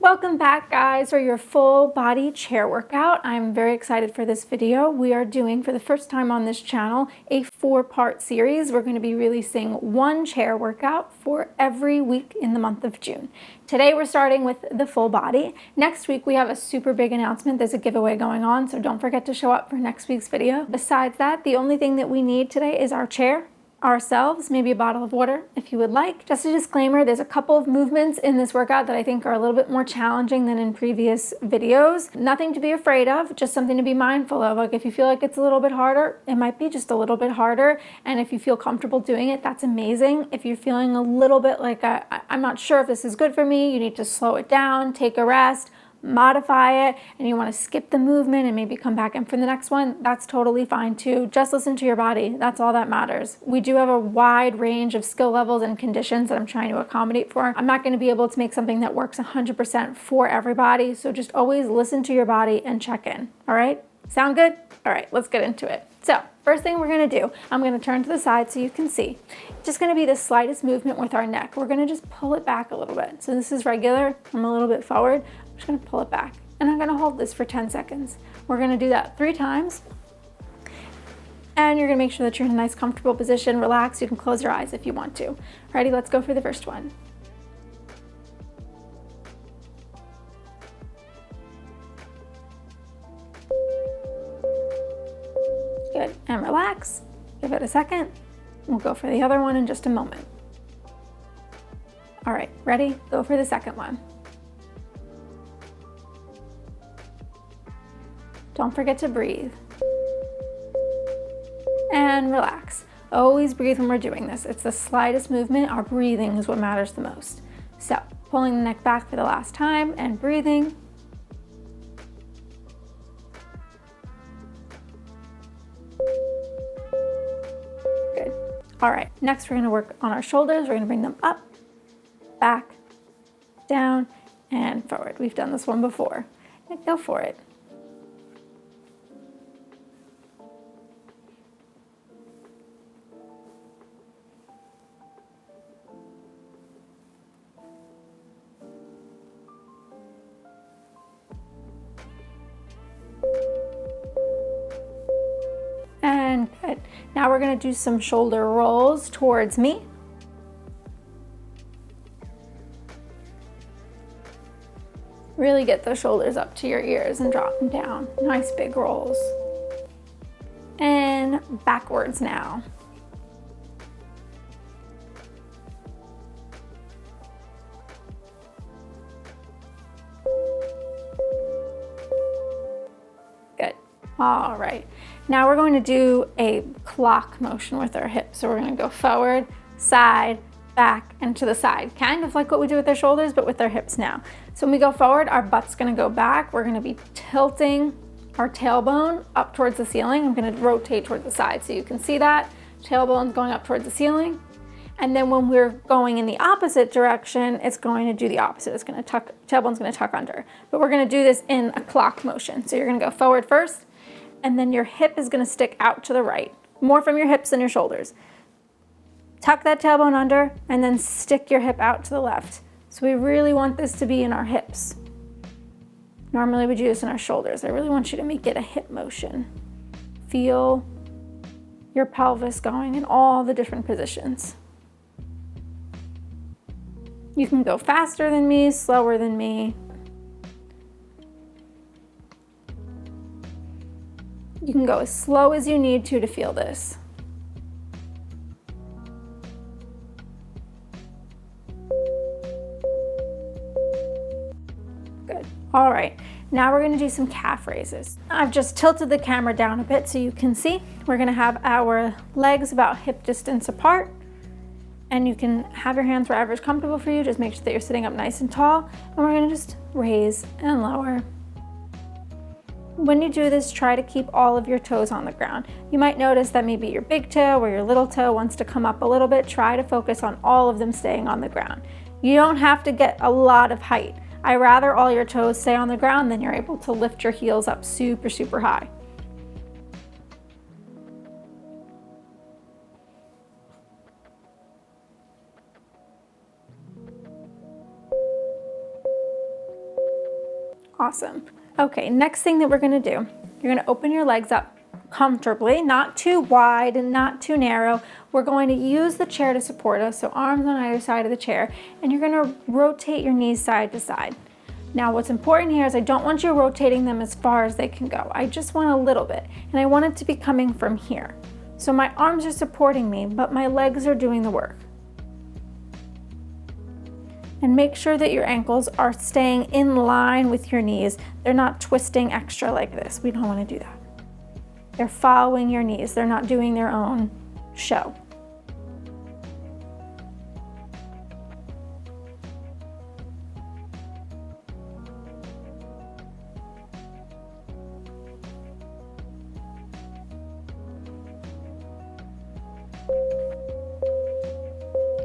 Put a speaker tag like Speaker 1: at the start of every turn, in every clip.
Speaker 1: Welcome back, guys, for your full body chair workout. I'm very excited for this video. We are doing, for the first time on this channel, a 4-part series. We're going to be releasing one chair workout for every week in the month of June. Today we're starting with the full body. Next week we have a super big announcement. There's a giveaway going on, so don't forget to show up for next week's video. Besides that, the only thing that we need today is our chair, ourselves, maybe a bottle of water if you would like. Just a disclaimer, there's a couple of movements in this workout that I think are a little bit more challenging than in previous videos. Nothing to be afraid of, just something to be mindful of. Like if you feel like it's a little bit harder, it might be just a little bit harder. And if you feel comfortable doing it, that's amazing. If you're feeling a little bit like I'm not sure if this is good for me, you need to slow it down, take a rest, modify it, and you want to skip the movement and maybe come back in for the next one, that's totally fine too. Just listen to your body. That's all that matters. We do have a wide range of skill levels and conditions that I'm trying to accommodate for. I'm not going to be able to make something that works 100% for everybody, so just always listen to your body and check in. All right? Sound good? All right, let's get into it. So first thing we're going to do, I'm going to turn to the side so you can see. It's just going to be the slightest movement with our neck. We're going to just pull it back a little bit. So this is regular. I'm a little bit forward. I'm just going to pull it back. And I'm going to hold this for 10 seconds. We're going to do that 3 times. And you're going to make sure that you're in a nice comfortable position. Relax. You can close your eyes if you want to. Ready? Let's go for the first one. Good. And relax. Give it a second. We'll go for the other one in just a moment. All right, ready? Go for the second one. Don't forget to breathe. And relax. Always breathe when we're doing this. It's the slightest movement. Our breathing is what matters the most. So, pulling the neck back for the last time and breathing. Good. All right, next we're gonna work on our shoulders. We're gonna bring them up, back, down, and forward. We've done this one before. Go for it. And good. Now we're going to do some shoulder rolls towards me. Really get those shoulders up to your ears and drop them down. Nice big rolls. And backwards now. Good. All right. Now we're going to do a clock motion with our hips. So we're going to go forward, side, back, and to the side. Kind of like what we do with our shoulders, but with our hips now. So when we go forward, our butt's going to go back. We're going to be tilting our tailbone up towards the ceiling. I'm going to rotate towards the side so you can see that. Tailbone's going up towards the ceiling. And then when we're going in the opposite direction, it's going to do the opposite. It's going to tuck, tailbone's going to tuck under. But we're going to do this in a clock motion. So you're going to go forward first, and then your hip is going to stick out to the right, more from your hips than your shoulders. Tuck that tailbone under and then stick your hip out to the left. So we really want this to be in our hips. Normally we do this in our shoulders. I really want you to make it a hip motion. Feel your pelvis going in all the different positions. You can go faster than me, slower than me. You can go as slow as you need to feel this. Good. All right, now we're gonna do some calf raises. I've just tilted the camera down a bit so you can see. We're gonna have our legs about hip distance apart, and you can have your hands wherever is comfortable for you. Just make sure that you're sitting up nice and tall, and we're gonna just raise and lower. When you do this, try to keep all of your toes on the ground. You might notice that maybe your big toe or your little toe wants to come up a little bit. Try to focus on all of them staying on the ground. You don't have to get a lot of height. I rather all your toes stay on the ground than you're able to lift your heels up super, super high. Awesome. Okay, next thing that we're gonna do, you're gonna open your legs up comfortably, not too wide and not too narrow. We're going to use the chair to support us, so arms on either side of the chair, and you're gonna rotate your knees side to side. Now what's important here is I don't want you rotating them as far as they can go. I just want a little bit, and I want it to be coming from here. So my arms are supporting me, but my legs are doing the work. And make sure that your ankles are staying in line with your knees. They're not twisting extra like this. We don't want to do that. They're following your knees. They're not doing their own show.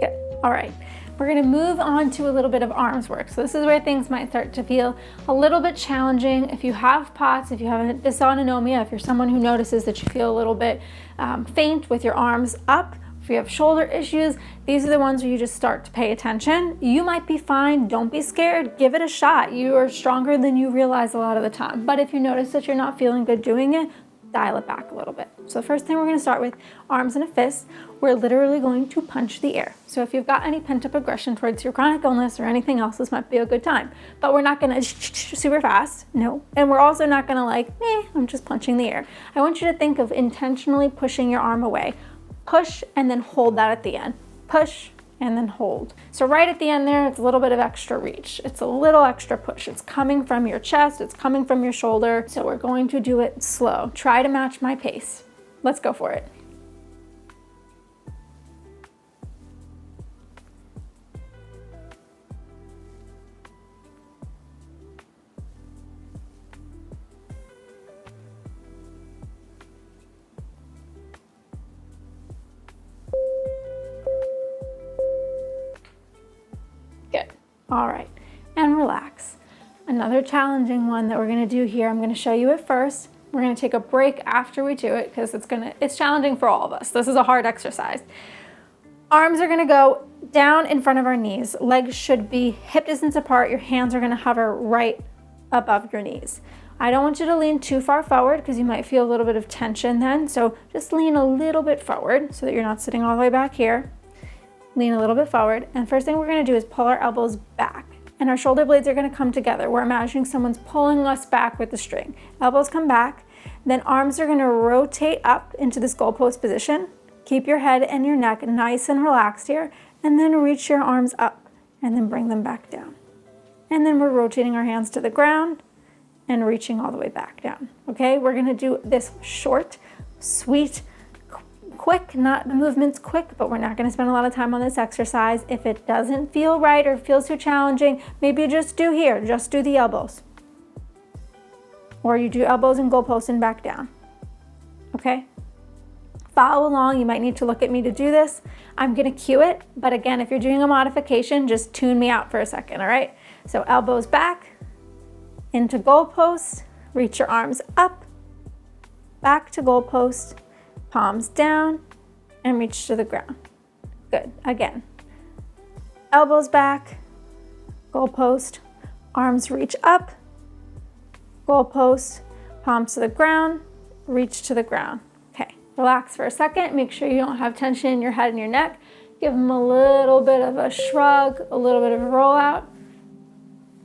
Speaker 1: Good. All right. We're going to move on to a little bit of arms work. So this is where things might start to feel a little bit challenging. If you have POTS, if you have a dysautonomia, if you're someone who notices that you feel a little bit faint with your arms up, if you have shoulder issues, these are the ones where you just start to pay attention. You might be fine. Don't be scared. Give it a shot. You are stronger than you realize a lot of the time. But if you notice that you're not feeling good doing it, dial it back a little bit. So the first thing we're going to start with, arms in a fist. We're literally going to punch the air. So if you've got any pent-up aggression towards your chronic illness or anything else, this might be a good time. But we're not going to super fast, no. And we're also not going to like, I'm just punching the air. I want you to think of intentionally pushing your arm away. Push and then hold that at the end. Push and then hold. So right at the end there, it's a little bit of extra reach. It's a little extra push. It's coming from your chest, it's coming from your shoulder. So we're going to do it slow. Try to match my pace. Let's go for it. Good. All right, and relax. Another challenging one that we're gonna do here, I'm gonna show you it first. We're gonna take a break after we do it because it's challenging for all of us. This is a hard exercise. Arms are gonna go down in front of our knees. Legs should be hip distance apart. Your hands are gonna hover right above your knees. I don't want you to lean too far forward because you might feel a little bit of tension then. So just lean a little bit forward so that you're not sitting all the way back here. Lean a little bit forward. And first thing we're gonna do is pull our elbows back. And our shoulder blades are gonna come together. We're imagining someone's pulling us back with the string. Elbows come back. Then arms are gonna rotate up into this goalpost position. Keep your head and your neck nice and relaxed here. And then reach your arms up and then bring them back down. And then we're rotating our hands to the ground and reaching all the way back down. Okay, we're gonna do this short, sweet, quick, not the movements quick, but we're not gonna spend a lot of time on this exercise. If it doesn't feel right or feels too challenging, maybe you just do here, just do the elbows. Or you do elbows and goalposts and back down, okay? Follow along, you might need to look at me to do this. I'm gonna cue it, but again, if you're doing a modification, just tune me out for a second, all right? So elbows back, into goalpost, reach your arms up, back to goalpost, palms down, and reach to the ground. Good, again. Elbows back, goalpost, arms reach up, goalpost, palms to the ground, reach to the ground. Okay, relax for a second. Make sure you don't have tension in your head and your neck. Give them a little bit of a shrug, a little bit of a roll out.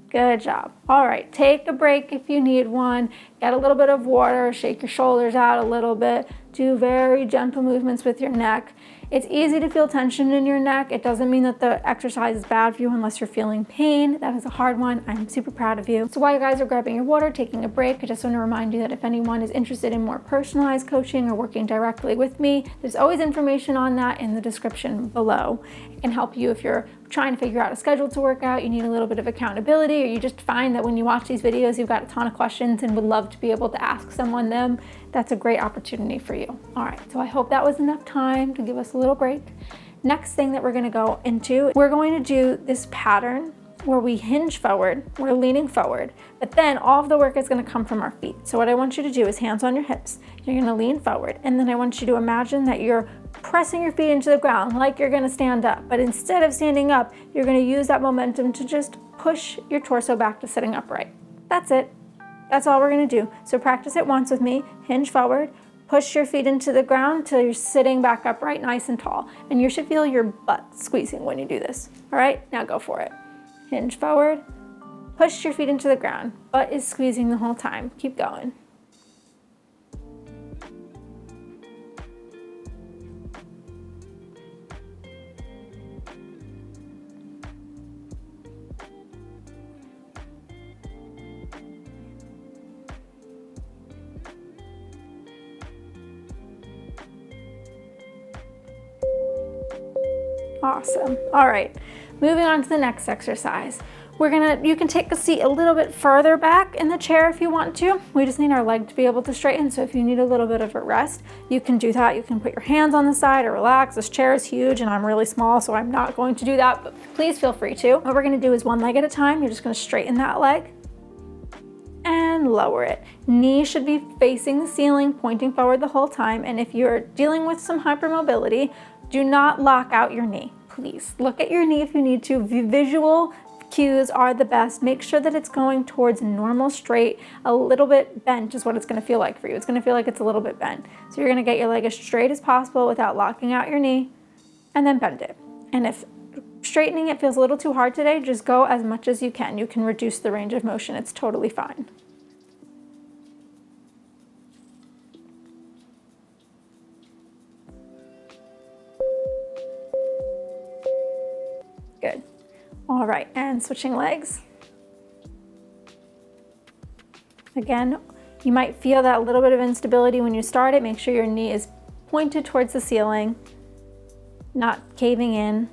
Speaker 1: Good job. All right, take a break if you need one. Get a little bit of water, shake your shoulders out a little bit. Do very gentle movements with your neck. It's easy to feel tension in your neck. It doesn't mean that the exercise is bad for you unless you're feeling pain. That is a hard one. I'm super proud of you. So while you guys are grabbing your water, taking a break, I just want to remind you that if anyone is interested in more personalized coaching or working directly with me, there's always information on that in the description below. It can help you if you're trying to figure out a schedule to work out, you need a little bit of accountability, or you just find that when you watch these videos, you've got a ton of questions and would love to be able to ask someone them. That's a great opportunity for you. All right, so I hope that was enough time to give us a little break. Next thing that we're gonna go into, we're going to do this pattern where we hinge forward, we're leaning forward, but then all of the work is gonna come from our feet. So what I want you to do is hands on your hips, you're gonna lean forward, and then I want you to imagine that you're pressing your feet into the ground like you're gonna stand up, but instead of standing up, you're gonna use that momentum to just push your torso back to sitting upright. That's it. That's all we're gonna do. So practice it once with me. Hinge forward, push your feet into the ground till you're sitting back upright, nice and tall. And you should feel your butt squeezing when you do this. All right, now go for it. Hinge forward, push your feet into the ground. Butt is squeezing the whole time. Keep going. Awesome. All right, moving on to the next exercise. You can take a seat a little bit further back in the chair if you want to. We just need our leg to be able to straighten. So if you need a little bit of a rest, you can do that. You can put your hands on the side or relax. This chair is huge and I'm really small, so I'm not going to do that, but please feel free to. What we're gonna do is one leg at a time. You're just gonna straighten that leg and lower it. Knee should be facing the ceiling, pointing forward the whole time. And if you're dealing with some hypermobility, do not lock out your knee. Please look at your knee if you need to. Visual cues are the best. Make sure that it's going towards normal straight. A little bit bent is what it's going to feel like for you. It's going to feel like it's a little bit bent. So you're going to get your leg as straight as possible without locking out your knee, and then bend it. And if straightening it feels a little too hard today, just go as much as you can. You can reduce the range of motion. It's totally fine. Good. All right, and switching legs. Again, you might feel that little bit of instability when you start it. Make sure your knee is pointed towards the ceiling, not caving in.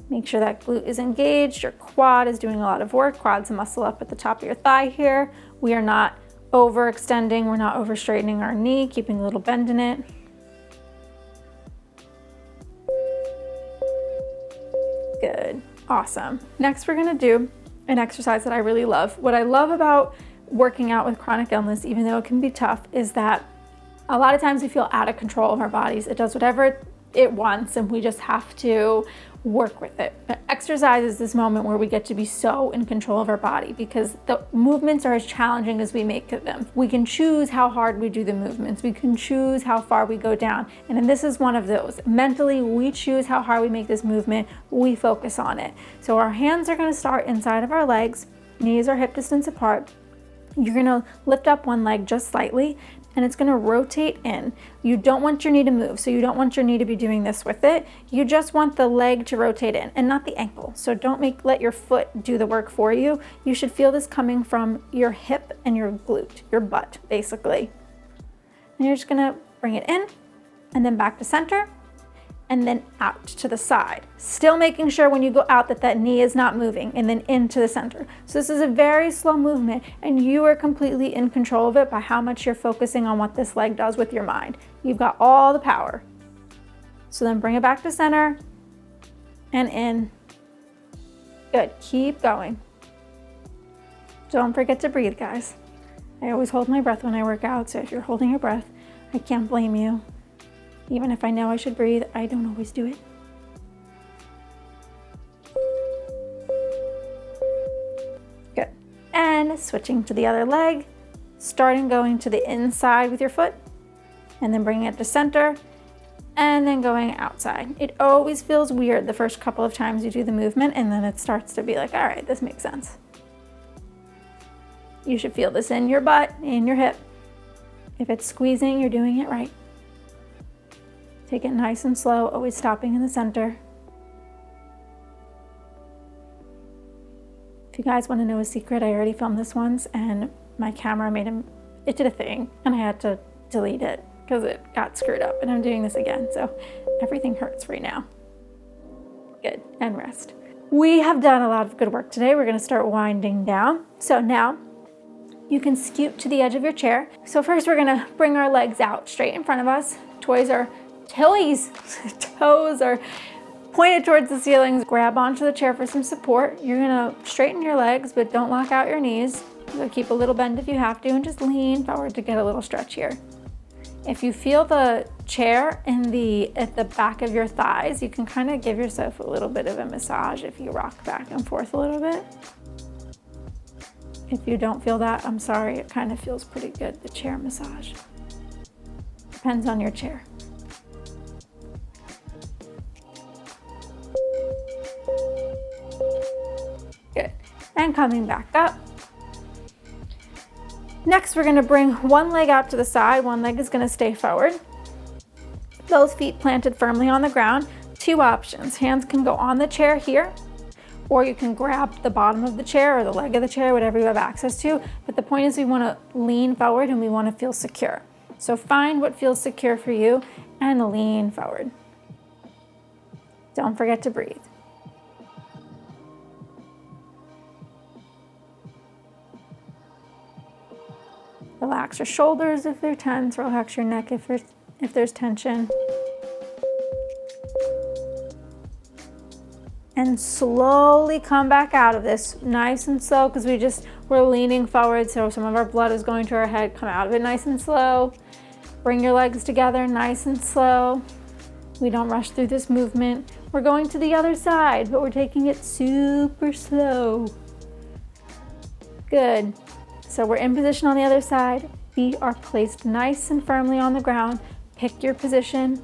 Speaker 1: Make sure that glute is engaged. Your quad is doing a lot of work. Quad's a muscle up at the top of your thigh here. We are not overextending. We're not over straightening our knee, keeping a little bend in it. Good, awesome. Next, we're gonna do an exercise that I really love. What I love about working out with chronic illness, even though it can be tough, is that a lot of times we feel out of control of our bodies. It does whatever it wants and we just have to work with it. But exercise is this moment where we get to be so in control of our body because the movements are as challenging as we make them. We can choose how hard we do the movements. We can choose how far we go down. And then this is one of those. Mentally, we choose how hard we make this movement. We focus on it. So our hands are going to start inside of our legs. Knees are hip distance apart. You're going to lift up one leg just slightly and it's going to rotate in. You don't want your knee to move, so you don't want your knee to be doing this with it. You just want the leg to rotate in and not the ankle. So don't let your foot do the work for you. You should feel this coming from your hip and your glute, your butt, basically. And you're just going to bring it in and then back to center and then out to the side. Still making sure when you go out that knee is not moving, and then into the center. So this is a very slow movement and you are completely in control of it by how much you're focusing on what this leg does with your mind. You've got all the power. So then bring it back to center and in. Good, keep going. Don't forget to breathe, guys. I always hold my breath when I work out, so if you're holding your breath, I can't blame you. Even if I know I should breathe, I don't always do it. Good. And switching to the other leg, starting going to the inside with your foot, and then bringing it to center, and then going outside. It always feels weird the first couple of times you do the movement, and then it starts to be like, all right, this makes sense. You should feel this in your butt, in your hip. If it's squeezing, you're doing it right. Take it nice and slow, always stopping in the center. If you guys want to know a secret, I already filmed this once and my camera it did a thing and I had to delete it because it got screwed up, and I'm doing this again, so everything hurts right now. Good, and rest. We have done a lot of good work today. We're going to start winding down. So now you can scoot to the edge of your chair. So first we're going to bring our legs out straight in front of us. Toes are pointed towards the ceilings. Grab onto the chair for some support. You're gonna straighten your legs, but don't lock out your knees. So keep a little bend if you have to, and just lean forward to get a little stretch here. If you feel the chair at the back of your thighs, you can kind of give yourself a little bit of a massage if you rock back and forth a little bit. If you don't feel that, I'm sorry, it kind of feels pretty good, the chair massage. Depends on your chair. Good. And coming back up. Next, we're gonna bring one leg out to the side, one leg is gonna stay forward. Both feet planted firmly on the ground. Two options, hands can go on the chair here, or you can grab the bottom of the chair or the leg of the chair, whatever you have access to. But the point is we wanna lean forward and we wanna feel secure. So find what feels secure for you and lean forward. Don't forget to breathe. Relax your shoulders if they're tense, relax your neck if there's tension. And slowly come back out of this, nice and slow, because we're leaning forward, so some of our blood is going to our head. Come out of it nice and slow. Bring your legs together, nice and slow. We don't rush through this movement. We're going to the other side, but we're taking it super slow. Good. So we're in position on the other side. Feet are placed nice and firmly on the ground. Pick your position.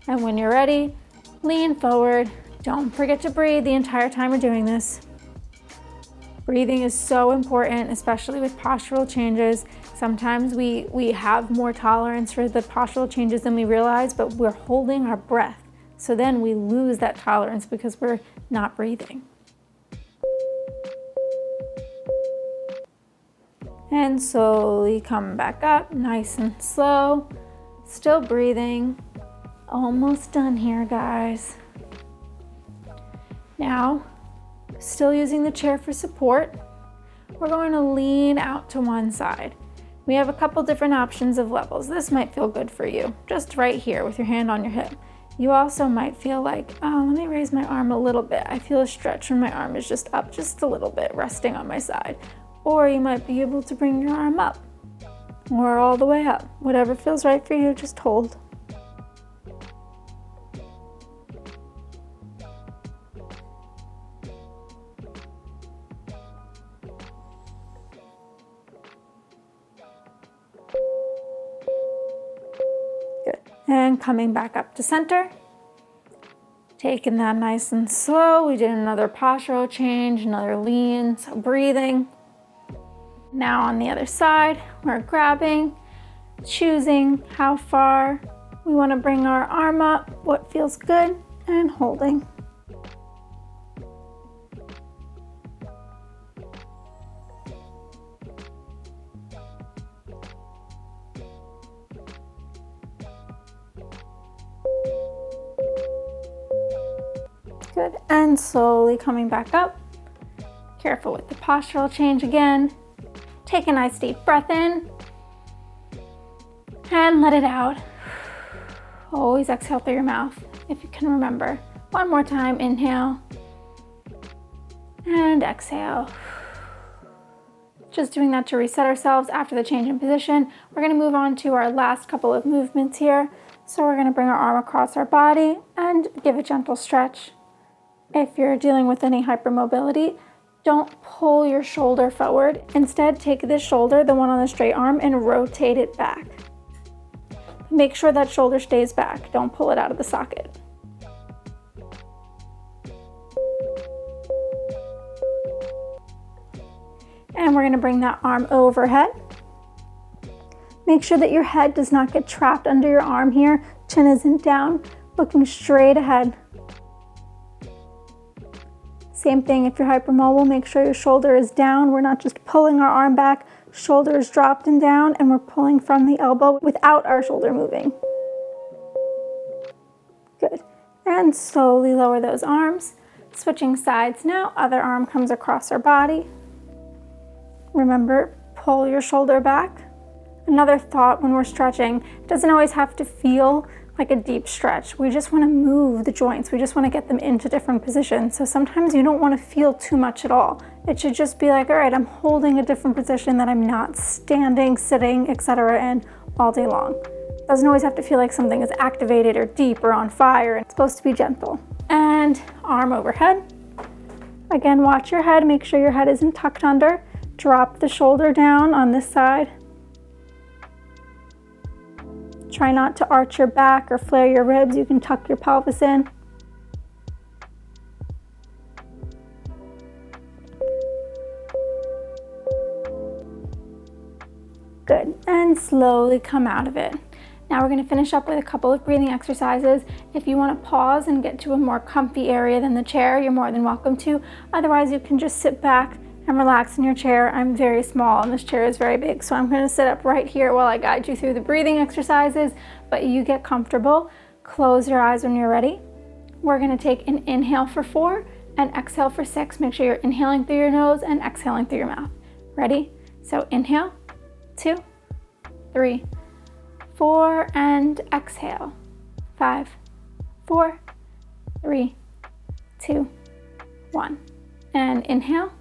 Speaker 1: And when you're ready, lean forward. Don't forget to breathe the entire time we're doing this. Breathing is so important, especially with postural changes. Sometimes we have more tolerance for the postural changes than we realize, but we're holding our breath. So then we lose that tolerance because we're not breathing. And slowly come back up, nice and slow. Still breathing. Almost done here, guys. Now, still using the chair for support, we're going to lean out to one side. We have a couple different options of levels. This might feel good for you, just right here with your hand on your hip. You also might feel like, oh, let me raise my arm a little bit. I feel a stretch when my arm is just up just a little bit, resting on my side. Or you might be able to bring your arm up or all the way up. Whatever feels right for you, just hold. Good. And coming back up to center. Taking that nice and slow. We did another postural change, another lean, so breathing. Now on the other side, we're grabbing, choosing how far we want to bring our arm up, what feels good, and holding. Good, and slowly coming back up. Careful with the postural change again. Take a nice deep breath in and let it out. Always exhale through your mouth if you can remember. One more time, inhale and exhale. Just doing that to reset ourselves after the change in position. We're going to move on to our last couple of movements here. So we're going to bring our arm across our body and give a gentle stretch. If you're dealing with any hypermobility, don't pull your shoulder forward. Instead, take this shoulder, the one on the straight arm, and rotate it back. Make sure that shoulder stays back. Don't pull it out of the socket. And we're going to bring that arm overhead. Make sure that your head does not get trapped under your arm here. Chin isn't down, looking straight ahead. Same thing, if you're hypermobile, make sure your shoulder is down. We're not just pulling our arm back, shoulder is dropped and down, and we're pulling from the elbow without our shoulder moving. Good. And slowly lower those arms. Switching sides now, other arm comes across our body. Remember, pull your shoulder back. Another thought when we're stretching, it doesn't always have to feel like a deep stretch. We just want to move the joints. We just want to get them into different positions. So sometimes you don't want to feel too much at all. It should just be like, all right, I'm holding a different position that I'm not standing, sitting, etc. in all day long. It doesn't always have to feel like something is activated or deep or on fire. It's supposed to be gentle. And arm overhead. Again, watch your head. Make sure your head isn't tucked under. Drop the shoulder down on this side. Try not to arch your back or flare your ribs. You can tuck your pelvis in. Good, and slowly come out of it. Now we're going to finish up with a couple of breathing exercises. If you want to pause and get to a more comfy area than the chair, you're more than welcome to. Otherwise, you can just sit back and relax in your chair. I'm very small and this chair is very big, so I'm going to sit up right here while I guide you through the breathing exercises, but you get comfortable. Close your eyes when you're ready. We're going to take an inhale for 4 and exhale for 6. Make sure you're inhaling through your nose and exhaling through your mouth. Ready? So inhale, 2, 3, 4, and exhale. 5, 4, 3, 2, 1. And inhale,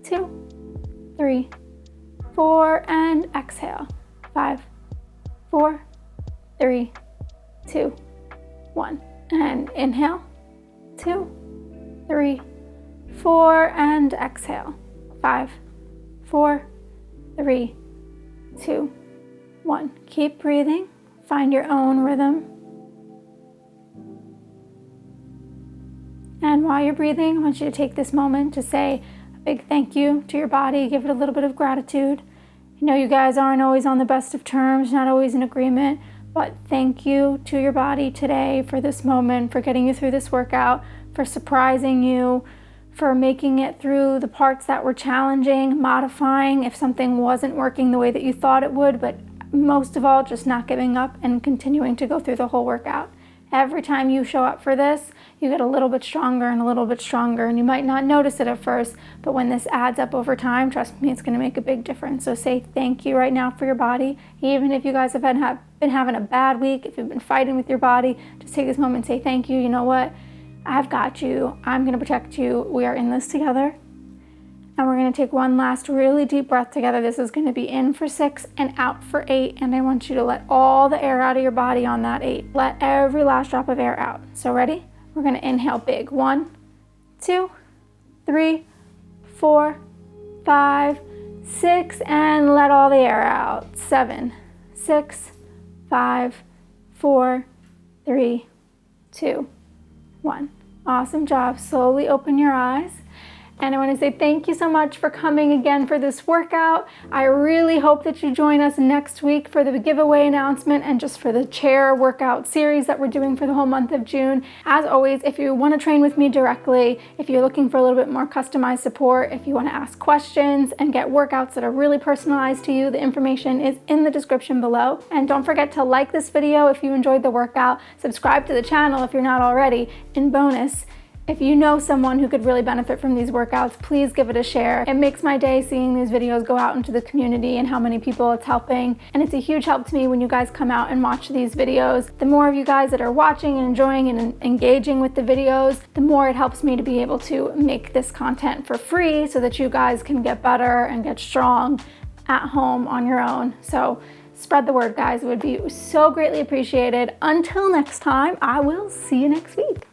Speaker 1: 2, 3, 4, and exhale. 5, 4, 3, 2, 1. And inhale, 2, 3, 4, and exhale. 5, 4, 3, 2, 1. Keep breathing. Find your own rhythm. And while you're breathing, I want you to take this moment to say a big thank you to your body. Give it a little bit of gratitude. I know you guys aren't always on the best of terms, not always in agreement, but thank you to your body today for this moment, for getting you through this workout, for surprising you, for making it through the parts that were challenging, modifying if something wasn't working the way that you thought it would, but most of all, just not giving up and continuing to go through the whole workout. Every time you show up for this, you get a little bit stronger and a little bit stronger, and you might not notice it at first, but when this adds up over time, trust me, it's going to make a big difference. So say thank you right now for your body. Even if you guys have been having a bad week, if you've been fighting with your body, just take this moment and say thank you. You know what? I've got you. I'm going to protect you. We are in this together. And we're going to take one last really deep breath together. This is going to be in for 6 and out for 8. And I want you to let all the air out of your body on that 8. Let every last drop of air out. So ready? We're going to inhale big. 1, 2, 3, 4, 5, 6. And let all the air out. 7, 6, 5, 4, 3, 2, 1. Awesome job. Slowly open your eyes. And I want to say thank you so much for coming again for this workout. I really hope that you join us next week for the giveaway announcement and just for the chair workout series that we're doing for the whole month of June. As always, if you want to train with me directly, if you're looking for a little bit more customized support, if you want to ask questions and get workouts that are really personalized to you, the information is in the description below. And don't forget to like this video if you enjoyed the workout, subscribe to the channel if you're not already, and bonus, if you know someone who could really benefit from these workouts, please give it a share. It makes my day seeing these videos go out into the community and how many people it's helping. And it's a huge help to me when you guys come out and watch these videos. The more of you guys that are watching and enjoying and engaging with the videos, the more it helps me to be able to make this content for free so that you guys can get better and get strong at home on your own. So spread the word, guys. It would be so greatly appreciated. Until next time, I will see you next week.